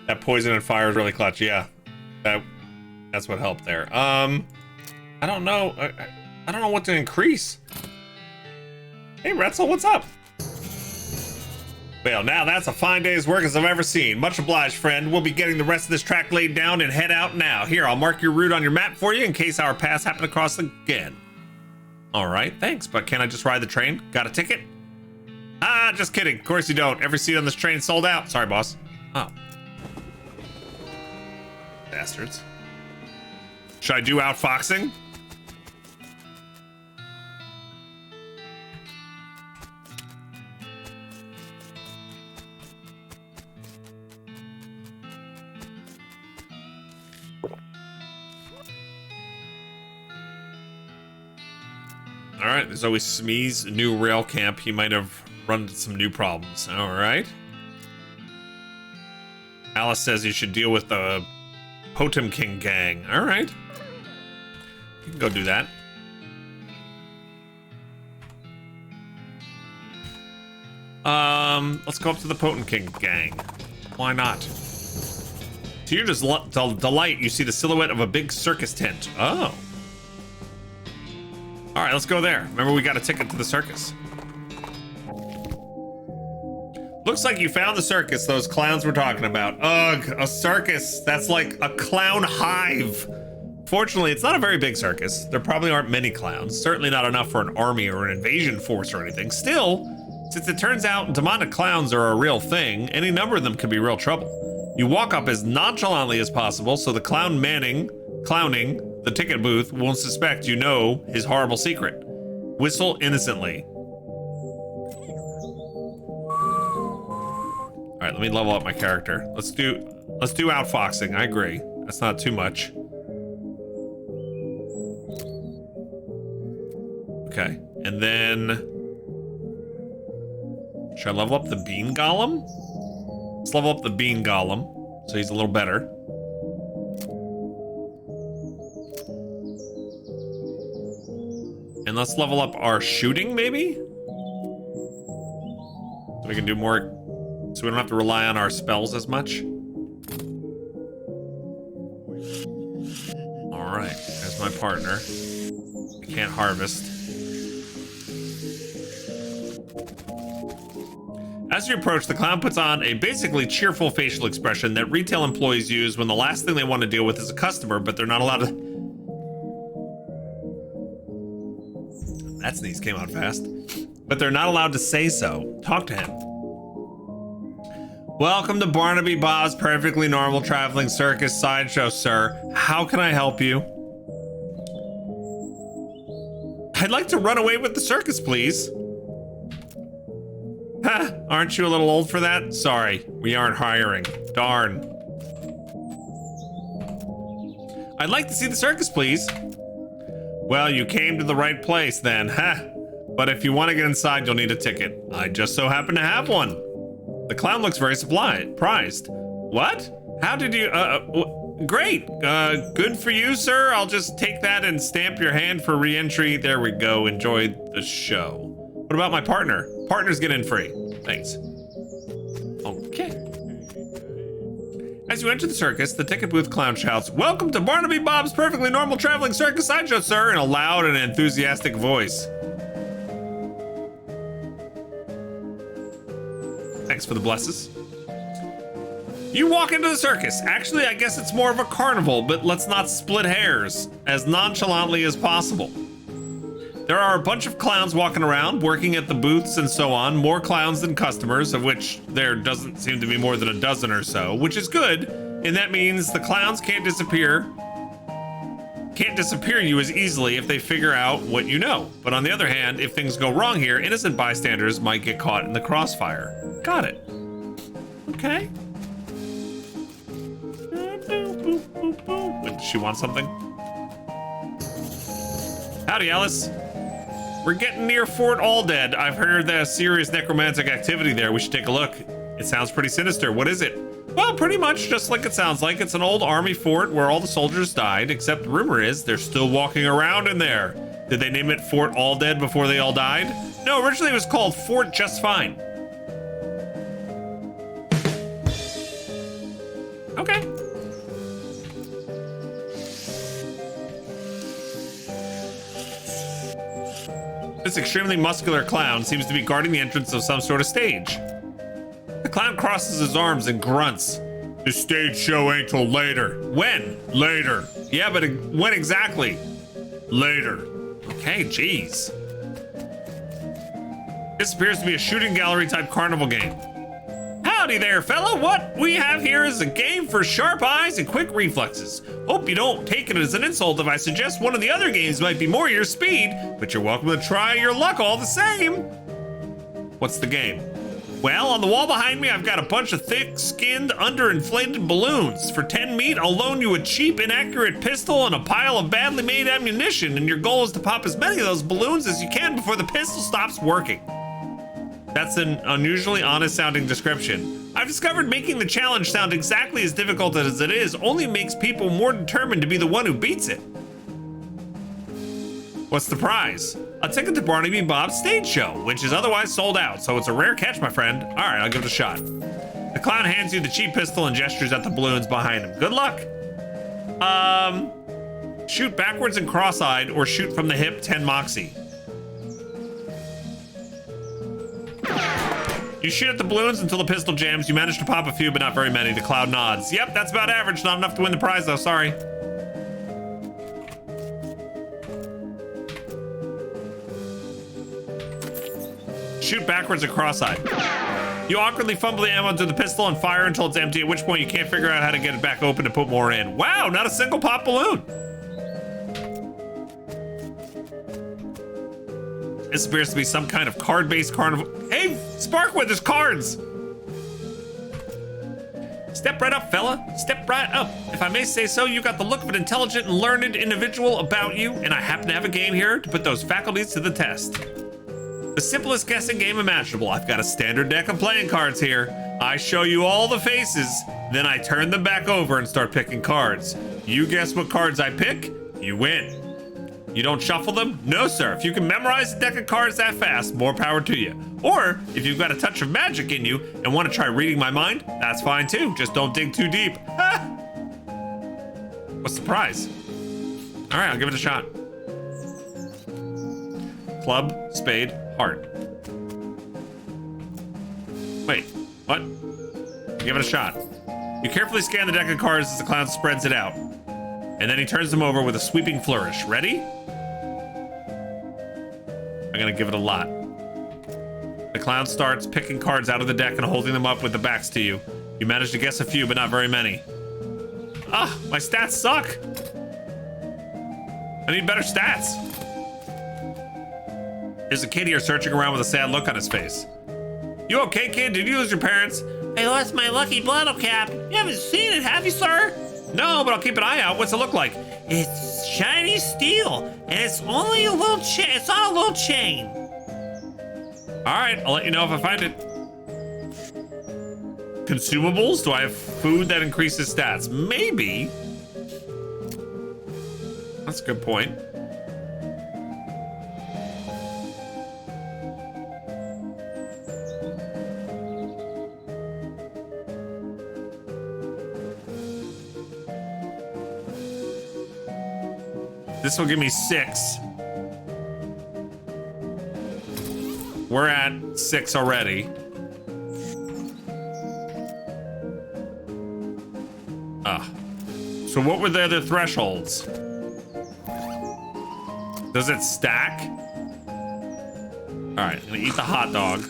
That poison and fire is really clutch. Yeah, that's what helped there. I don't know. I don't know what to increase. Hey, Retzel, what's up? Well, now that's a fine day's work as I've ever seen. Much obliged, friend. We'll be getting the rest of this track laid down and head out now. Here, I'll mark your route on your map for you in case our paths happen to cross again. All right, thanks, but can I just ride the train? Got a ticket? Ah, just kidding. Of course you don't. Every seat on this train sold out. Sorry, boss. Oh. Bastards. Should I do outfoxing? All right, there's always Smee's new rail camp. He might have run into some new problems. All right. Alice says you should deal with the Potemkin gang. All right. You can go do that. Let's go up to the Potemkin gang. Why not? To your delight, you see the silhouette of a big circus tent. Oh. All right, let's go there. Remember, we got a ticket to the circus. Looks like you found the circus those clowns were talking about. Ugh, a circus. That's like a clown hive. Fortunately, it's not a very big circus. There probably aren't many clowns. Certainly not enough for an army or an invasion force or anything. Still, since it turns out demonic clowns are a real thing, any number of them could be real trouble. You walk up as nonchalantly as possible so the clowning the ticket booth won't suspect you know his horrible secret. Whistle innocently. All right, let me level up my character. Let's do outfoxing. I agree. That's not too much. Okay, and then should I level up the bean golem? Let's level up the bean golem so he's a little better. And let's level up our shooting, maybe? So we can do more, so we don't have to rely on our spells as much. All right, there's my partner. I can't harvest. As you approach, the clown puts on a basically cheerful facial expression that retail employees use when the last thing they want to deal with is a customer, but they're not allowed to. That sneeze came out fast. But they're not allowed to say so. Talk to him. Welcome to Barnaby Bob's Perfectly Normal Traveling Circus Sideshow, sir. How can I help you? I'd like to run away with the circus, please. Ha! Aren't you a little old for that? Sorry, we aren't hiring. Darn. I'd like to see the circus, please. Well, you came to the right place then, ha! But if you want to get inside, you'll need a ticket. I just so happen to have one. The clown looks very surprised. What? How did you, great. Good for you, sir. I'll just take that and stamp your hand for re-entry. There we go. Enjoy the show. What about my partner? Partners get in free. Thanks. Okay. As you enter the circus, the ticket booth clown shouts, "Welcome to Barnaby Bob's Perfectly Normal Traveling Circus Sideshow, sir," in a loud and enthusiastic voice. Thanks for the blesses. You walk into the circus. Actually, I guess it's more of a carnival, but let's not split hairs. As nonchalantly as possible. There are a bunch of clowns walking around, working at the booths and so on. More clowns than customers, of which there doesn't seem to be more than a dozen or so, which is good, and that means the clowns can't disappear you as easily if they figure out what you know. But on the other hand, if things go wrong here, innocent bystanders might get caught in the crossfire. Got it. Okay. Wait, does she want something? Howdy, Alice. We're getting near Fort Alldead. I've heard there's serious necromantic activity there. We should take a look. It sounds pretty sinister. What is it? Well, pretty much just like it sounds like. It's an old army fort where all the soldiers died, except the rumor is they're still walking around in there. Did they name it Fort Alldead before they all died? No, originally it was called Fort Just Fine. this extremely muscular clown seems to be guarding the entrance of some sort of stage. The clown crosses his arms and grunts. The stage show ain't till later. When? Later. Yeah, but when exactly? Later. Okay, jeez. This appears to be a shooting gallery type carnival game. Howdy there, fella. What we have here is a game for sharp eyes and quick reflexes. Hope you don't take it as an insult if I suggest one of the other games might be more your speed, but you're welcome to try your luck all the same. What's the game? Well, on the wall behind me, I've got a bunch of thick-skinned, underinflated balloons. For 10 meat, I'll loan you a cheap, inaccurate pistol and a pile of badly made ammunition, and your goal is to pop as many of those balloons as you can before the pistol stops working. That's an unusually honest-sounding description. I've discovered making the challenge sound exactly as difficult as it is only makes people more determined to be the one who beats it. What's the prize? A ticket to Barnaby Bob's stage show, which is otherwise sold out, so it's a rare catch, my friend. All right, I'll give it a shot. The clown hands you the cheap pistol and gestures at the balloons behind him. Good luck. Shoot backwards and cross-eyed or shoot from the hip 10 moxie. You shoot at the balloons until the pistol jams. You manage to pop a few, but not very many. The clown nods. Yep, that's about average. Not enough to win the prize, though. Sorry. Shoot backwards and cross-eyed. You awkwardly fumble the ammo into the pistol and fire until it's empty, at which point you can't figure out how to get it back open to put more in. Wow, not a single pop balloon. This appears to be some kind of card-based carnival. Hey, Sparkwood, there's cards. Step right up, fella. Step right up. If I may say so, you got the look of an intelligent and learned individual about you, and I happen to have a game here to put those faculties to the test. The simplest guessing game imaginable. I've got a standard deck of playing cards here. I show you all the faces, then I turn them back over and start picking cards. You guess what cards I pick, you win. You don't shuffle them? No, sir. If you can memorize a deck of cards that fast, more power to you. Or if you've got a touch of magic in you and want to try reading my mind, that's fine too. Just don't dig too deep. What's the prize? All right, I'll give it a shot. Club, spade, heart. Wait, what? Give it a shot. You carefully scan the deck of cards as the clown spreads it out. And then he turns them over with a sweeping flourish. Ready? I'm gonna give it a lot. The clown starts picking cards out of the deck and holding them up with the backs to you. You manage to guess a few, but not very many. Ah, my stats suck. I need better stats. There's a kid here searching around with a sad look on his face. You okay, kid? Did you lose your parents? I lost my lucky bottle cap. You haven't seen it, have you, sir? No, but I'll keep an eye out. What's it look like? It's shiny steel, and it's only a little chain. It's on a little chain. All right, I'll let you know if I find it. Consumables? Do I have food that increases stats? Maybe. That's a good point. This will give me 6. We're at 6 already. So what were the other thresholds? Does it stack? All right, I'm gonna eat the hot dog.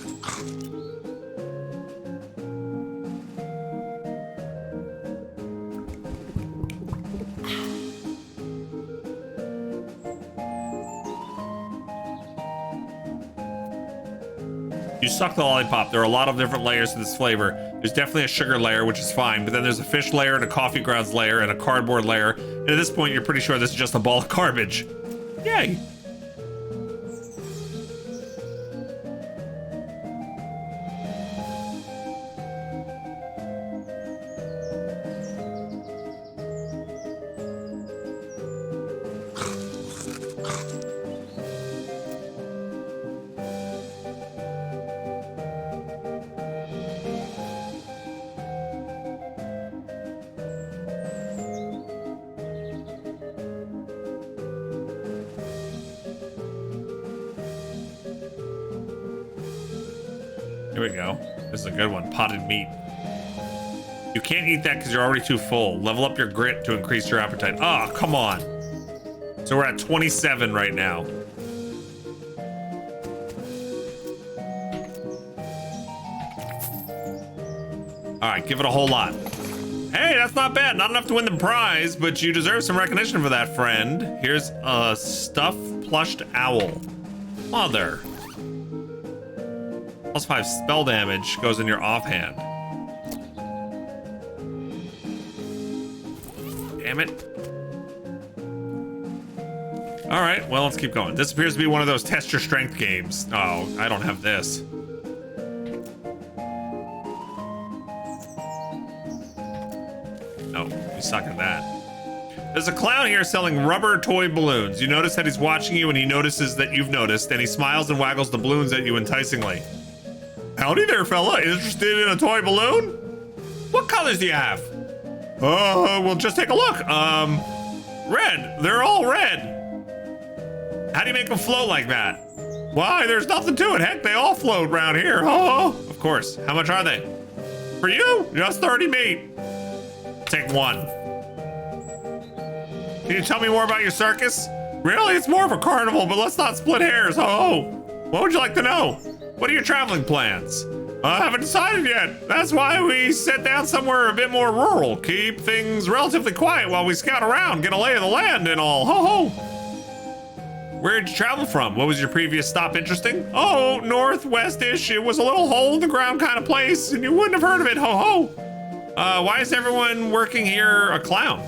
You suck the lollipop. There are a lot of different layers to this flavor. There's definitely a sugar layer, which is fine, but then there's a fish layer and a coffee grounds layer and a cardboard layer. And at this point, you're pretty sure this is just a ball of garbage. Yay. we go. This is a good one. Potted meat. You can't eat that because you're already too full. Level up your grit to increase your appetite. Oh, come on. So we're at 27 right now. All right, give it a whole lot. Hey, that's not bad. Not enough to win the prize, but you deserve some recognition for that, friend. Here's a stuffed plushed owl. Mother. +5 spell damage goes in your offhand. Damn it. All right, well, let's keep going. This appears to be one of those test your strength games. Oh, I don't have this. No, you suck at that. There's a clown here selling rubber toy balloons. You notice that he's watching you and he notices that you've noticed, and he smiles and waggles the balloons at you enticingly. Howdy there, fella. Interested in a toy balloon? What colors do you have? Well, just take a look. Red. They're all red. How do you make them float like that? Why, there's nothing to it. Heck, they all float around here. Oh, of course. How much are they? For you? Just 30 meat. Take one. Can you tell me more about your circus? Really? It's more of a carnival, but let's not split hairs. Oh, what would you like to know? What are your traveling plans? I haven't decided yet. That's why we sit down somewhere a bit more rural. Keep things relatively quiet while we scout around, get a lay of the land and all. Ho ho. Where'd you travel from? What was your previous stop interesting? Oh, northwest-ish. It was a little hole in the ground kind of place, and you wouldn't have heard of it. Ho ho. Why is everyone working here a clown?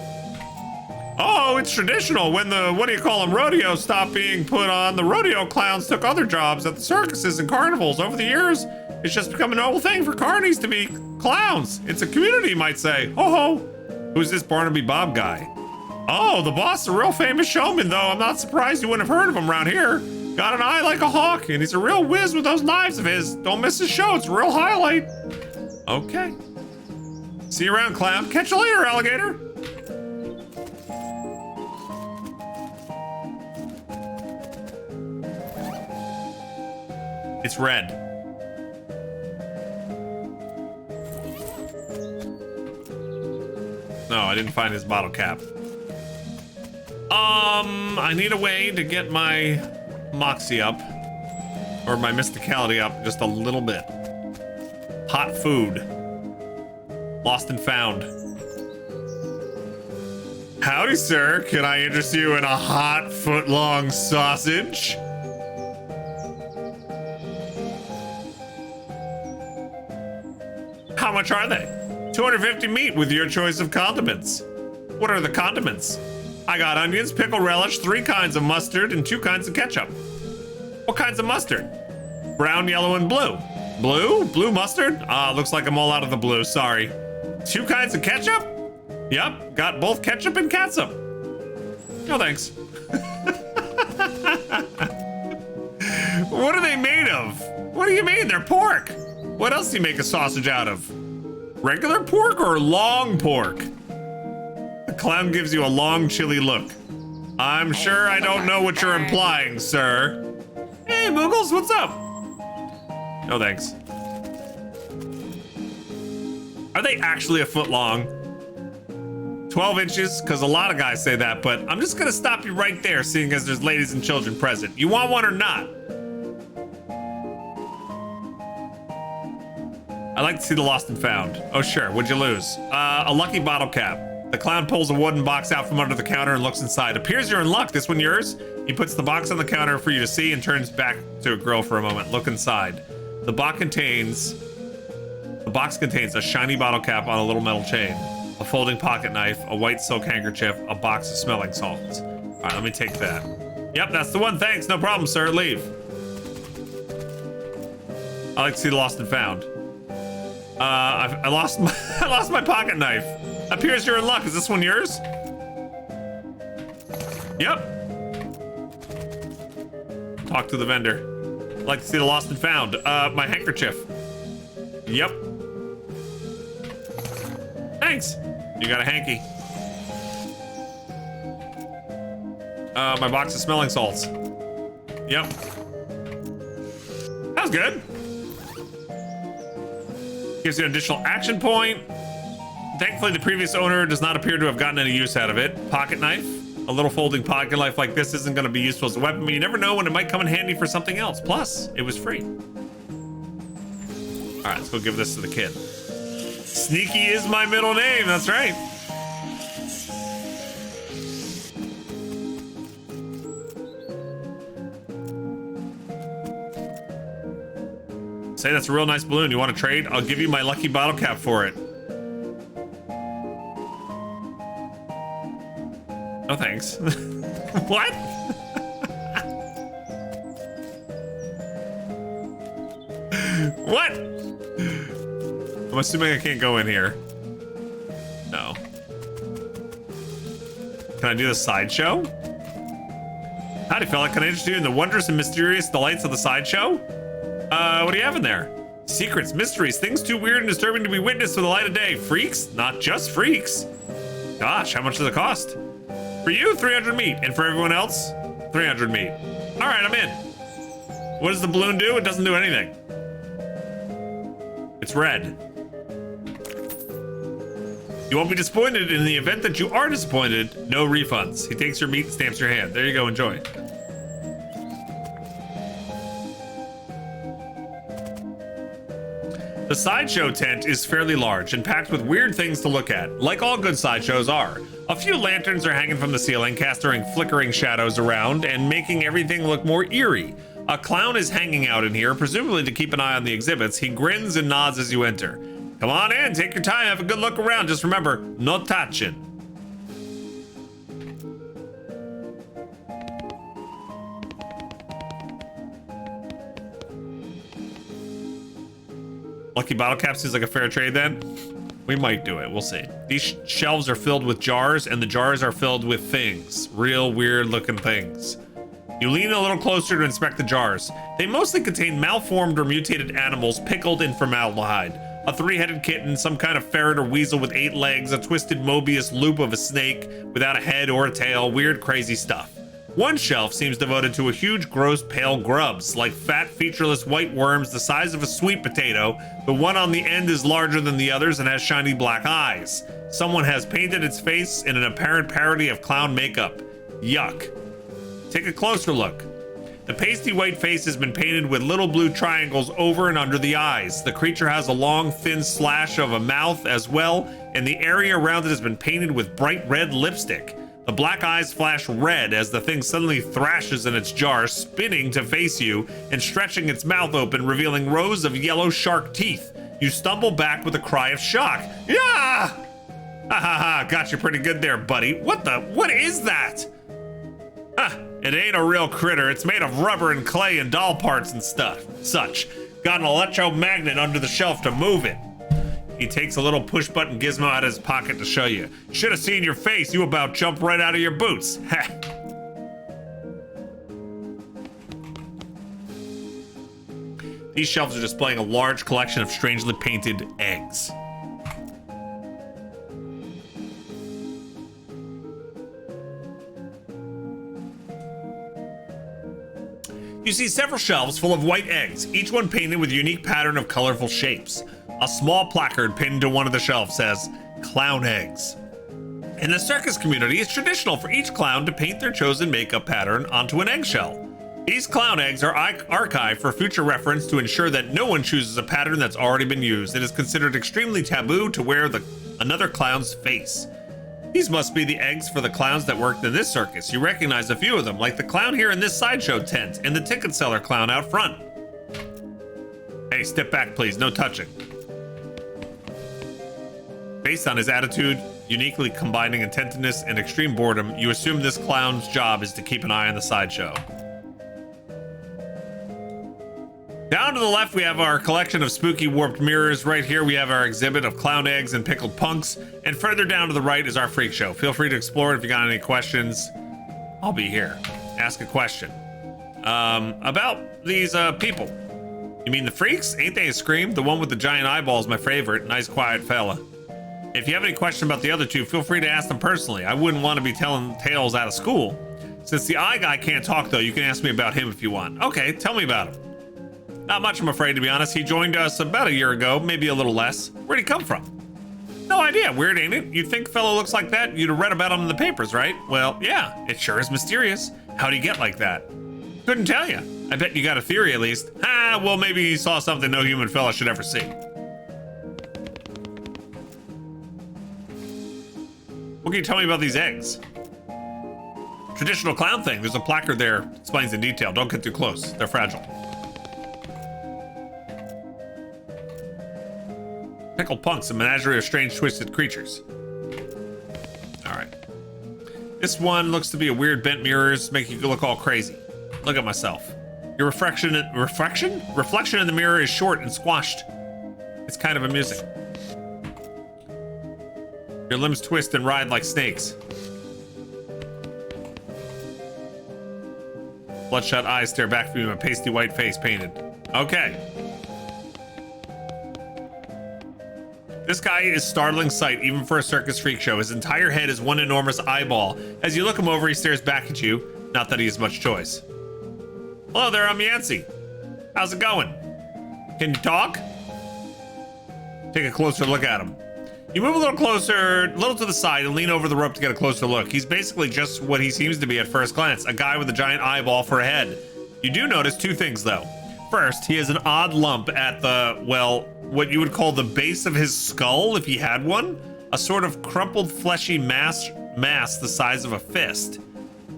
Oh, it's traditional. When the, rodeos stopped being put on, the rodeo clowns took other jobs at the circuses and carnivals. Over the years, it's just become a normal thing for carnies to be clowns. It's a community, you might say. Ho ho. Who's this Barnaby Bob guy? Oh, the boss is a real famous showman, though. I'm not surprised you wouldn't have heard of him around here. Got an eye like a hawk, and he's a real whiz with those knives of his. Don't miss his show. It's a real highlight. Okay. See you around, clown. Catch you later, alligator. It's red. No, I didn't find his bottle cap. I need a way to get my moxie up, or my mysticality up just a little bit. Hot food. Lost and found. Howdy, sir. Can I interest you in a hot foot-long sausage? How much are they? 250 meat with your choice of condiments. What are the condiments? I got onions, pickle relish, 3 kinds of mustard, and 2 kinds of ketchup. What kinds of mustard? Brown, yellow, and blue. Blue? Blue mustard? Looks like I'm all out of the blue, sorry. 2 kinds of ketchup? Yep, got both ketchup and catsup. No thanks. What are they made of? What do you mean? They're pork. What else do you make a sausage out of? Regular pork or long pork? The clown gives you a long, chilly look. I'm sure I don't know what you're implying, sir. Hey, Moogles, what's up? No thanks. Are they actually a foot long? 12 inches, because a lot of guys say that, but I'm just gonna stop you right there, seeing as there's ladies and children present. You want one or not? I like to see the lost and found. Oh, sure. What'd you lose? A lucky bottle cap. The clown pulls a wooden box out from under the counter and looks inside. Appears you're in luck. This one yours? He puts the box on the counter for you to see and turns back to a girl for a moment. Look inside. The box contains a shiny bottle cap on a little metal chain, a folding pocket knife, a white silk handkerchief, a box of smelling salts. All right, let me take that. Yep, that's the one. Thanks. No problem, sir. Leave. I like to see the lost and found. I lost my pocket knife. Appears you're in luck. Is this one yours? Yep. Talk to the vendor. I'd like to see the lost and found. My handkerchief. Yep. Thanks. You got a hanky. My box of smelling salts. Yep. That was good. Gives you an additional action point. Thankfully, the previous owner does not appear to have gotten any use out of it. Pocket knife. A little folding pocket knife like this isn't going to be useful as a weapon, but you never know when it might come in handy for something else. Plus, it was free. All right, let's go give this to the kid. Sneaky is my middle name. That's right. Say that's a real nice balloon. You want to trade? I'll give you my lucky bottle cap for it. No thanks. What? What? I'm assuming I can't go in here. No. Can I do the sideshow? Howdy, fella. Can I interest you in the wondrous and mysterious delights of the sideshow? What do you have in there? Secrets, mysteries, things too weird and disturbing to be witnessed with the light of day. Freaks? Not just freaks. Gosh, how much does it cost? For you, 300 meat, and for everyone else, 300 meat. All right, I'm in. What does the balloon do? It doesn't do anything. It's red. You won't be disappointed. In the event that you are disappointed, no refunds. He takes your meat and stamps your hand. There you go, enjoy. The sideshow tent is fairly large and packed with weird things to look at, like all good sideshows are. A few lanterns are hanging from the ceiling, casting flickering shadows around and making everything look more eerie. A clown is hanging out in here, presumably to keep an eye on the exhibits. He grins and nods as you enter. Come on in, take your time, have a good look around. Just remember, no touching. Lucky bottle cap seems like a fair trade then. We might do it, we'll see. These shelves are filled with jars, and the jars are filled with things. Real weird looking things. You lean a little closer to inspect the jars. They mostly contain malformed or mutated animals pickled in formaldehyde. A three-headed kitten, some kind of ferret or weasel with 8 legs, a twisted Mobius loop of a snake without a head or a tail, weird crazy stuff. One shelf seems devoted to a huge, gross, pale grubs, like fat, featureless white worms the size of a sweet potato. The one on the end is larger than the others and has shiny black eyes. Someone has painted its face in an apparent parody of clown makeup. Yuck. Take a closer look. The pasty white face has been painted with little blue triangles over and under the eyes. The creature has a long, thin slash of a mouth as well, and the area around it has been painted with bright red lipstick. The black eyes flash red as the thing suddenly thrashes in its jar, spinning to face you and stretching its mouth open, revealing rows of yellow shark teeth. You stumble back with a cry of shock. Yeah! Ha ha ha, got you pretty good there, buddy. What is that? Huh, it ain't a real critter. It's made of rubber and clay and doll parts and such. Got an electromagnet under the shelf to move it. He takes a little push button gizmo out of his pocket to show you. Should have seen your face. You about jumped right out of your boots. Ha. These shelves are displaying a large collection of strangely painted eggs. You see several shelves full of white eggs, each one painted with a unique pattern of colorful shapes. A small placard pinned to one of the shelves says, "Clown eggs." In the circus community, it's traditional for each clown to paint their chosen makeup pattern onto an eggshell. These clown eggs are archived for future reference to ensure that no one chooses a pattern that's already been used. It is considered extremely taboo to wear another clown's face. These must be the eggs for the clowns that worked in this circus. You recognize a few of them, like the clown here in this sideshow tent and the ticket seller clown out front. Hey, step back, please. No touching. Based on his attitude, uniquely combining attentiveness and extreme boredom, you assume this clown's job is to keep an eye on the sideshow. Down to the left, we have our collection of spooky warped mirrors. Right here, we have our exhibit of clown eggs and pickled punks. And further down to the right is our freak show. Feel free to explore it if you got any questions. I'll be here. Ask a question. About these people. You mean the freaks? Ain't they a scream? The one with the giant eyeballs, my favorite. Nice, quiet fella. If you have any question about the other two, feel free to ask them personally. I wouldn't want to be telling tales out of school. Since the eye guy can't talk, though, you can ask me about him if you want. Okay, tell me about him. Not much, I'm afraid, to be honest. He joined us about a year ago, maybe a little less. Where'd he come from? No idea. Weird, ain't it? You'd think a fellow looks like that, you'd have read about him in the papers, right? Well, yeah, it sure is mysterious. How'd he get like that? Couldn't tell you. I bet you got a theory at least. Ah, well, maybe he saw something no human fella should ever see. What can you tell me about these eggs? Traditional clown thing. There's a placard there. Explains in detail. Don't get too close. They're fragile. Pickled punks, a menagerie of strange twisted creatures. All right. This one looks to be a weird bent mirrors, make you look all crazy. Look at myself. Your reflection in the mirror is short and squashed. It's kind of amusing. Your limbs twist and writhe like snakes. Bloodshot eyes stare back from you, a pasty white face painted. Okay. This guy is startling sight, even for a circus freak show. His entire head is one enormous eyeball. As you look him over, he stares back at you. Not that he has much choice. Hello there, I'm Yancey. How's it going? Can you talk? Take a closer look at him. You move a little closer, a little to the side, and lean over the rope to get a closer look. He's basically just what he seems to be at first glance, a guy with a giant eyeball for a head. You do notice two things, though. First, he has an odd lump at the, well, what you would call the base of his skull, if he had one. A sort of crumpled, fleshy mass the size of a fist.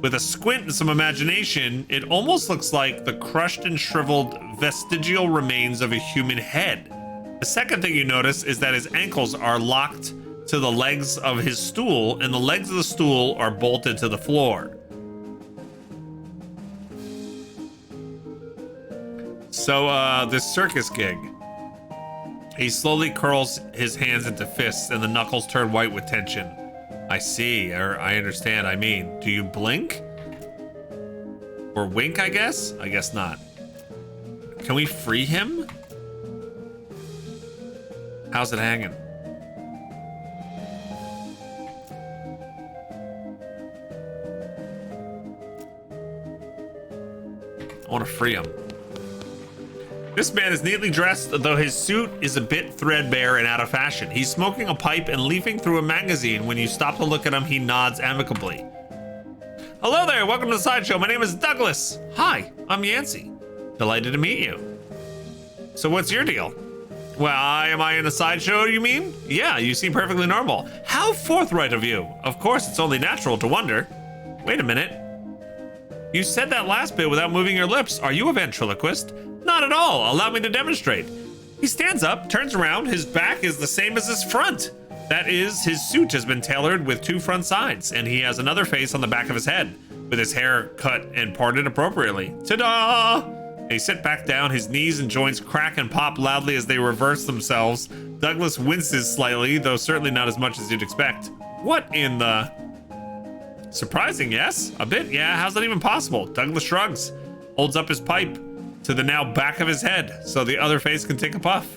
With a squint and some imagination, it almost looks like the crushed and shriveled vestigial remains of a human head. The second thing you notice is that his ankles are locked to the legs of his stool, and the legs of the stool are bolted to the floor. So, this circus gig. He slowly curls his hands into fists, and the knuckles turn white with tension. I see, or I understand, I mean. Do you blink? Or wink, I guess? I guess not. Can we free him? How's it hanging? I want to free him. This man is neatly dressed, though his suit is a bit threadbare and out of fashion. He's smoking a pipe and leafing through a magazine. When you stop to look at him, he nods amicably. Hello there, welcome to the sideshow. My name is Douglas. Hi, I'm Yancey. Delighted to meet you. So what's your deal? Well, am I in a sideshow, you mean? Yeah, you seem perfectly normal. How forthright of you. Of course, it's only natural to wonder. Wait a minute. You said that last bit without moving your lips. Are you a ventriloquist? Not at all. Allow me to demonstrate. He stands up, turns around. His back is the same as his front. That is, his suit has been tailored with two front sides, and he has another face on the back of his head, with his hair cut and parted appropriately. Ta-da! He sits back down, his knees and joints crack and pop loudly as they reverse themselves. Douglas winces slightly, though certainly not as much as you'd expect. What in the... Surprising, yes? A bit, yeah, how's that even possible? Douglas shrugs, holds up his pipe to the now back of his head, so the other face can take a puff.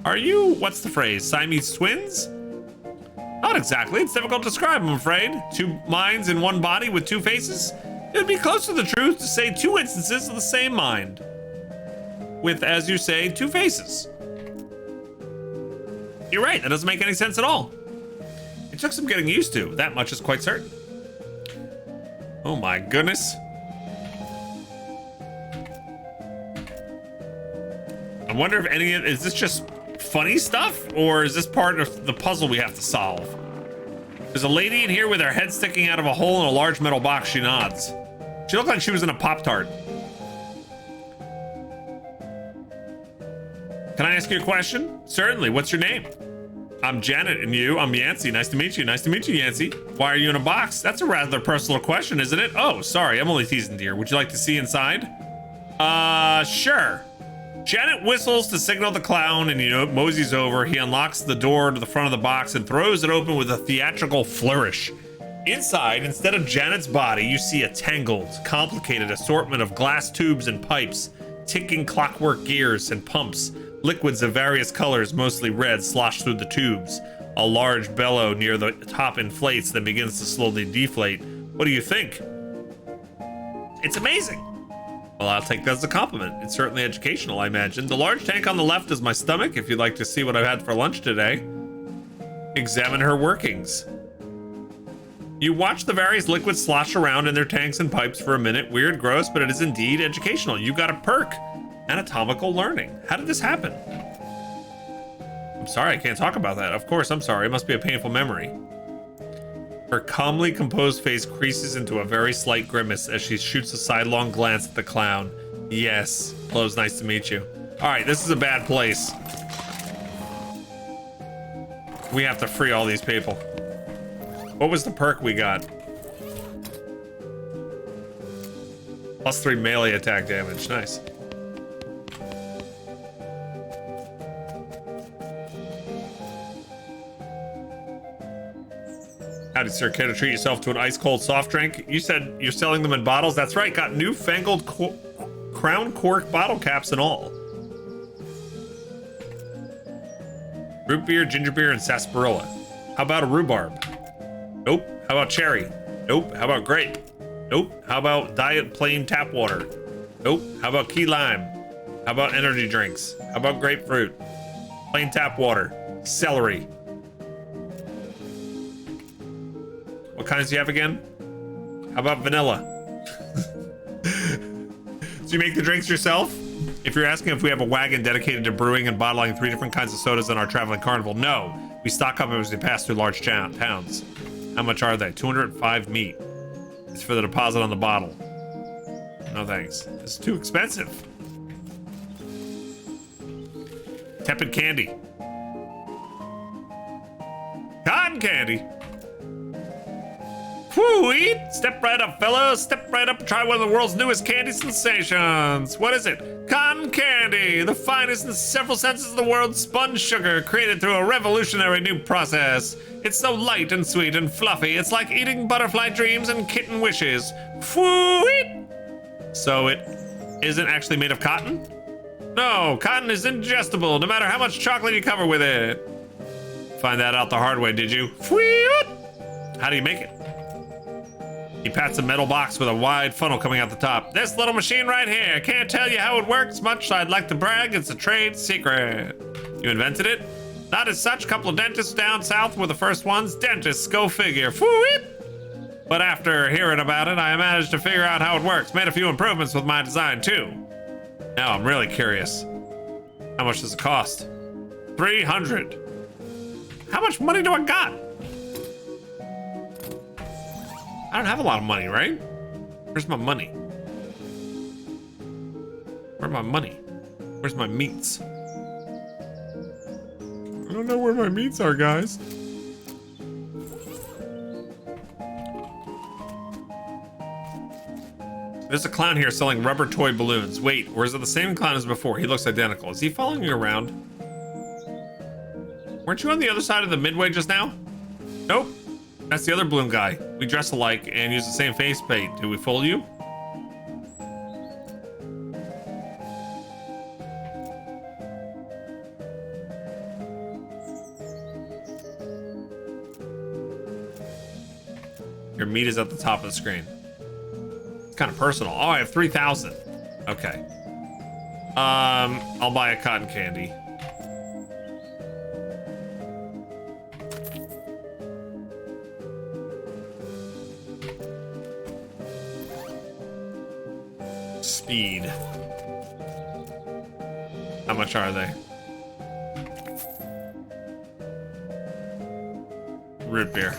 Are you, what's the phrase, Siamese twins? Not exactly, it's difficult to describe, I'm afraid. Two minds in one body with two faces? It would be close to the truth to say two instances of the same mind. With, as you say, two faces. You're right, that doesn't make any sense at all. It took some getting used to, that much is quite certain. Oh my goodness. I wonder if any of, is this just funny stuff? Or is this part of the puzzle we have to solve? There's a lady in here with her head sticking out of a hole in a large metal box. She nods. She looked like she was in a Pop-Tart. Can I ask you a question? Certainly. What's your name? I'm Janet, and you? I'm Yancey. Nice to meet you. Nice to meet you, Yancey. Why are you in a box? That's a rather personal question, isn't it? Oh, sorry. I'm only teasing, dear. Would you like to see inside? Sure. Janet whistles to signal the clown, and moseys over. He unlocks the door to the front of the box and throws it open with a theatrical flourish. Inside, instead of Janet's body, you see a tangled, complicated assortment of glass tubes and pipes, ticking clockwork gears and pumps, liquids of various colors, mostly red, slosh through the tubes. A large bellow near the top inflates, then begins to slowly deflate. What do you think? It's amazing. Well, I'll take that as a compliment. It's certainly educational, I imagine. The large tank on the left is my stomach, if you'd like to see what I've had for lunch today. Examine her workings. You watch the various liquids slosh around in their tanks and pipes for a minute. Weird, gross, but it is indeed educational. You got a perk. Anatomical learning. How did this happen? I'm sorry, I can't talk about that. Of course, I'm sorry. It must be a painful memory. Her calmly composed face creases into a very slight grimace as she shoots a sidelong glance at the clown. Yes. Hello, it's nice to meet you. All right, this is a bad place. We have to free all these people. What was the perk we got? +3 melee attack damage. Nice. Howdy, sir. Care to treat yourself to an ice-cold soft drink? You said you're selling them in bottles? That's right. Got newfangled crown cork bottle caps and all. Root beer, ginger beer, and sarsaparilla. How about a rhubarb? Nope. How about cherry? Nope. How about grape? Nope. How about diet plain tap water? Nope. How about key lime? How about energy drinks? How about grapefruit? Plain tap water. Celery. What kinds do you have again? How about vanilla? Do you make the drinks yourself? If you're asking if we have a wagon dedicated to brewing and bottling 3 different kinds of sodas in our traveling carnival, no. We stock up as we pass through large towns. How much are they? 205 meat. It's for the deposit on the bottle. No thanks. It's too expensive. Tepid candy. Cotton candy. Whoo-wee! Step right up, fellas. Step right up and try one of the world's newest candy sensations. What is it? Cotton candy, the finest in several senses of the word spun sugar created through a revolutionary new process. It's so light and sweet and fluffy. It's like eating butterfly dreams and kitten wishes. Whoo-wee! So it isn't actually made of cotton? No, cotton is ingestible, no matter how much chocolate you cover with it. Find that out the hard way, did you? Whee-wee! How do you make it? He pats a metal box with a wide funnel coming out the top. This little machine right here. Can't tell you how it works much. I'd like to brag. It's a trade secret. You invented it? Not as such. Couple of dentists down south were the first ones. Dentists, go figure. Phoo-whoop. But after hearing about it, I managed to figure out how it works. Made a few improvements with my design too. Now I'm really curious. How much does it cost? 300. How much money do I got? I don't have a lot of money, right? Where's my money? Where's my money? Where's my meats? I don't know where my meats are, guys. There's a clown here selling rubber toy balloons. Wait, or is it the same clown as before? He looks identical. Is he following you around? Weren't you on the other side of the midway just now? Nope. That's the other balloon guy. We dress alike and use the same face paint. Did we fool you? Your meat is at the top of the screen. It's kind of personal. Oh, I have 3,000. Okay. I'll buy a cotton candy. Speed. How much are they? Root beer.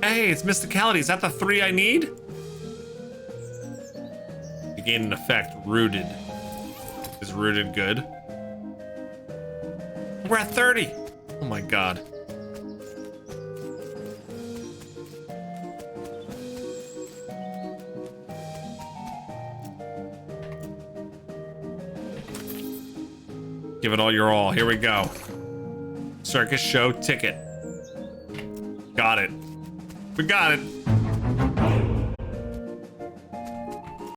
Hey, it's mysticality. Is that the 3 I need? You gain an effect. Rooted. Is rooted good? We're at 30. Oh my god. Give it all your all. Here we go. Circus show ticket. Got it. We got it.